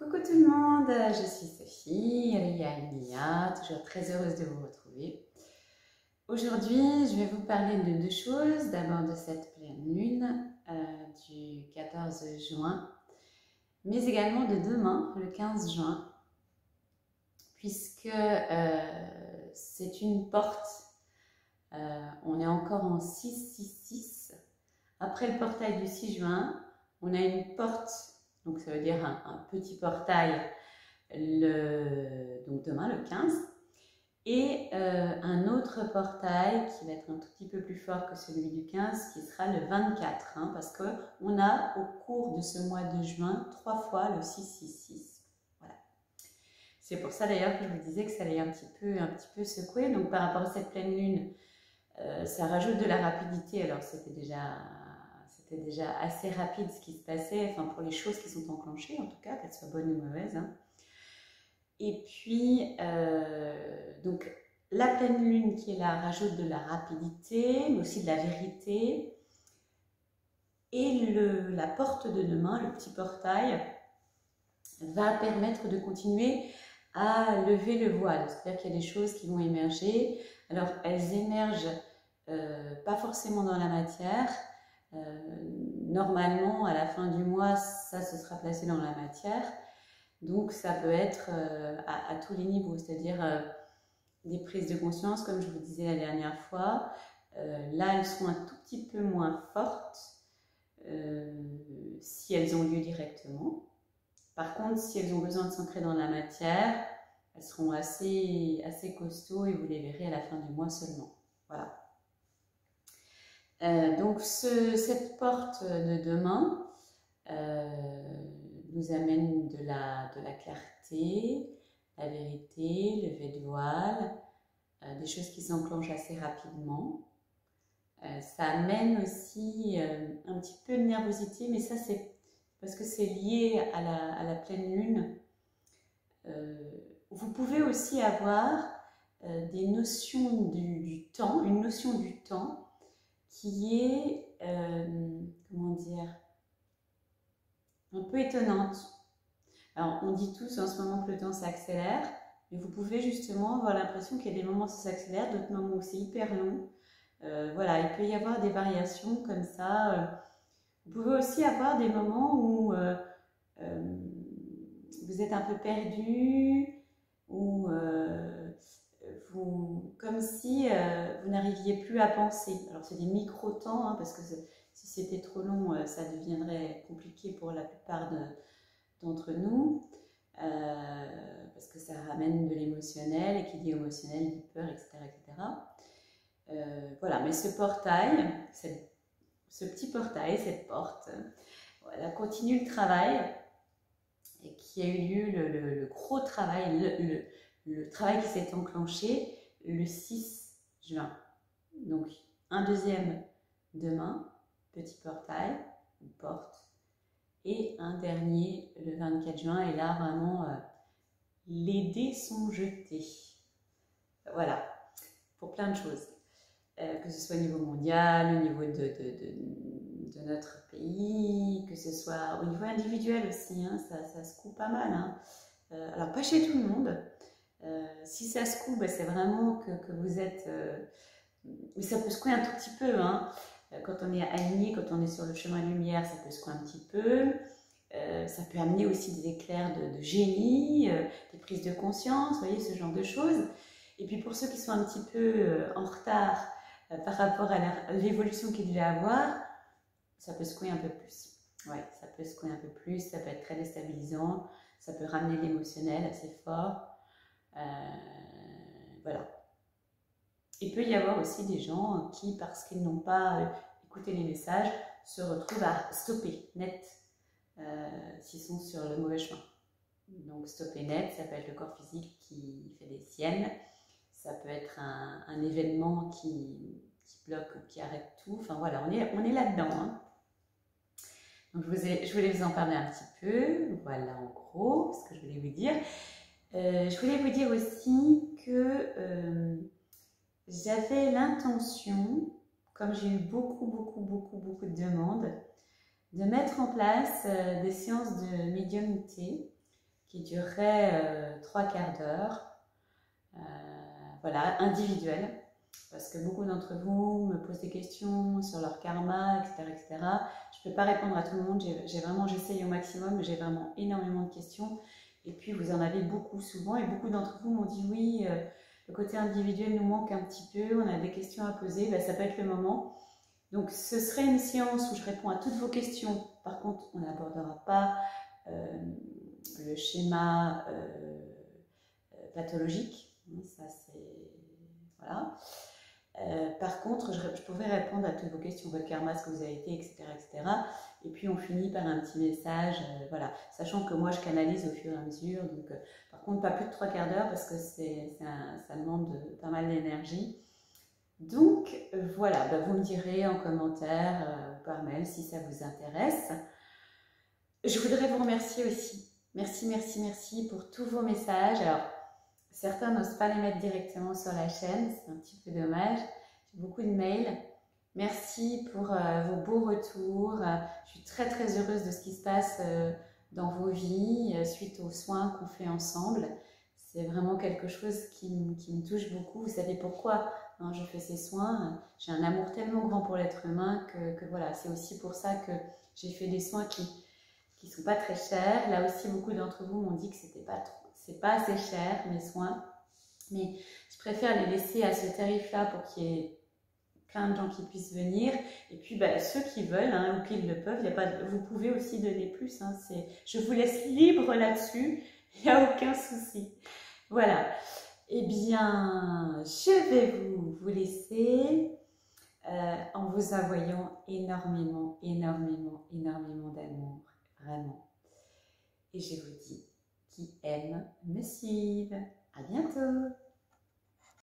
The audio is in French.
Coucou tout le monde, je suis Sophie, Ria, toujours très heureuse de vous retrouver. Aujourd'hui, je vais vous parler de deux choses. D'abord de cette pleine lune du 14 juin, mais également de demain, le 15 juin, puisque c'est une porte. On est encore en 666. Après le portail du 6 juin, on a une porte. Donc ça veut dire un petit portail donc demain le 15 et un autre portail qui va être un tout petit peu plus fort que celui du 15 qui sera le 24 parce qu'on a au cours de ce mois de juin 3 fois le 666. Voilà. C'est pour ça d'ailleurs que je vous disais que ça allait un petit peu secouer. Donc par rapport à cette pleine lune, ça rajoute de la rapidité. Alors c'était déjà assez rapide ce qui se passait, enfin pour les choses qui sont enclenchées en tout cas, qu'elles soient bonnes ou mauvaises. Et puis, donc la pleine lune qui est là rajoute de la rapidité, mais aussi de la vérité. Et la porte de demain, le petit portail, va permettre de continuer à lever le voile. C'est-à-dire qu'il y a des choses qui vont émerger. Alors, elles émergent pas forcément dans la matière. Normalement, à la fin du mois, ça se sera placé dans la matière. Donc, ça peut être à tous les niveaux, c'est-à-dire des prises de conscience, comme je vous disais la dernière fois. Là, elles sont un tout petit peu moins fortes si elles ont lieu directement. Par contre, si elles ont besoin de s'ancrer dans la matière, elles seront assez costauds et vous les verrez à la fin du mois seulement. Voilà. Donc cette porte de demain nous amène de la clarté, la vérité, lever de voile, des choses qui s'enclenchent assez rapidement. Ça amène aussi un petit peu de nervosité, mais ça c'est parce que c'est lié à la pleine lune. Vous pouvez aussi avoir des notions du temps, une notion du temps qui est, comment dire, un peu étonnante. Alors, on dit tous en ce moment que le temps s'accélère, mais vous pouvez justement avoir l'impression qu'il y a des moments où ça s'accélère, d'autres moments où c'est hyper long. Voilà, il peut y avoir des variations comme ça. Vous pouvez aussi avoir des moments où vous êtes un peu perdu, ou comme si vous n'arriviez plus à penser. Alors c'est des micro-temps, parce que si c'était trop long, ça deviendrait compliqué pour la plupart d'entre nous, parce que ça ramène de l'émotionnel, et qui dit émotionnel dit peur, etc. Voilà, mais ce portail, ce petit portail, cette porte, voilà, continue le travail, et qui a eu lieu, le gros travail, le travail qui s'est enclenché le 6 juin. Donc, un deuxième demain, petit portail, ou porte, et un dernier le 24 juin. Et là, vraiment, les dés sont jetés. Voilà, pour plein de choses. Que ce soit au niveau mondial, au niveau de notre pays, que ce soit au niveau individuel aussi, ça se coupe pas mal. Alors, pas chez tout le monde. Si ça se coupe, c'est vraiment que vous êtes... mais ça peut secouer un tout petit peu. Quand on est aligné, quand on est sur le chemin de lumière, ça peut secouer un petit peu. Ça peut amener aussi des éclairs de génie, des prises de conscience, vous voyez, ce genre de choses. Et puis pour ceux qui sont un petit peu en retard par rapport à l'évolution qu'ils devaient avoir, ça peut secouer un peu plus. Ouais, ça peut secouer un peu plus, ça peut être très déstabilisant, ça peut ramener l'émotionnel assez fort. Voilà. Il peut y avoir aussi des gens qui, parce qu'ils n'ont pas écouté les messages, se retrouvent à stopper net s'ils sont sur le mauvais chemin. Donc stopper net, ça peut être le corps physique qui fait des siennes, ça peut être un événement qui bloque ou qui arrête tout. Enfin voilà, on est là-dedans. Donc je voulais vous en parler un petit peu. Voilà en gros ce que je voulais vous dire. Je voulais vous dire aussi que j'avais l'intention, comme j'ai eu beaucoup de demandes, de mettre en place des séances de médiumnité qui durerait 3/4 d'heure, voilà, individuel, parce que beaucoup d'entre vous me posent des questions sur leur karma, etc., etc. Je ne peux pas répondre à tout le monde, j'essaye au maximum, mais j'ai vraiment énormément de questions. Et puis vous en avez beaucoup souvent, et beaucoup d'entre vous m'ont dit oui, le côté individuel nous manque un petit peu, on a des questions à poser, ben, ça peut être le moment. Donc ce serait une séance où je réponds à toutes vos questions. Par contre, on n'abordera pas le schéma pathologique. Ça c'est... Voilà. Par contre, je pourrais répondre à toutes vos questions, votre karma, ce que vous avez été, etc., etc. Et puis on finit par un petit message, voilà, sachant que moi je canalise au fur et à mesure. Donc, par contre, pas plus de 3/4 d'heure parce que ça demande pas mal d'énergie. Donc voilà, bah, vous me direz en commentaire ou par mail si ça vous intéresse. Je voudrais vous remercier aussi. Merci, merci, merci pour tous vos messages. Alors, certains n'osent pas les mettre directement sur la chaîne, c'est un petit peu dommage. J'ai beaucoup de mails. Merci pour vos beaux retours. Je suis très très heureuse de ce qui se passe dans vos vies suite aux soins qu'on fait ensemble. C'est vraiment quelque chose qui me touche beaucoup. Vous savez pourquoi hein, je fais ces soins. J'ai un amour tellement grand pour l'être humain que voilà, c'est aussi pour ça que j'ai fait des soins qui ne sont pas très chers. Là aussi, beaucoup d'entre vous m'ont dit que c'est pas assez cher mes soins. Mais je préfère les laisser à ce tarif-là pour qu'il y ait plein de gens qui puissent venir. Et puis, bah, ceux qui veulent hein, ou qui le peuvent, vous pouvez aussi donner plus. Hein, je vous laisse libre là-dessus. Il n'y a aucun souci. Voilà. Eh bien, je vais vous laisser en vous envoyant énormément, énormément, énormément d'amour. Vraiment. Et je vous dis, qui aime me suive. À bientôt.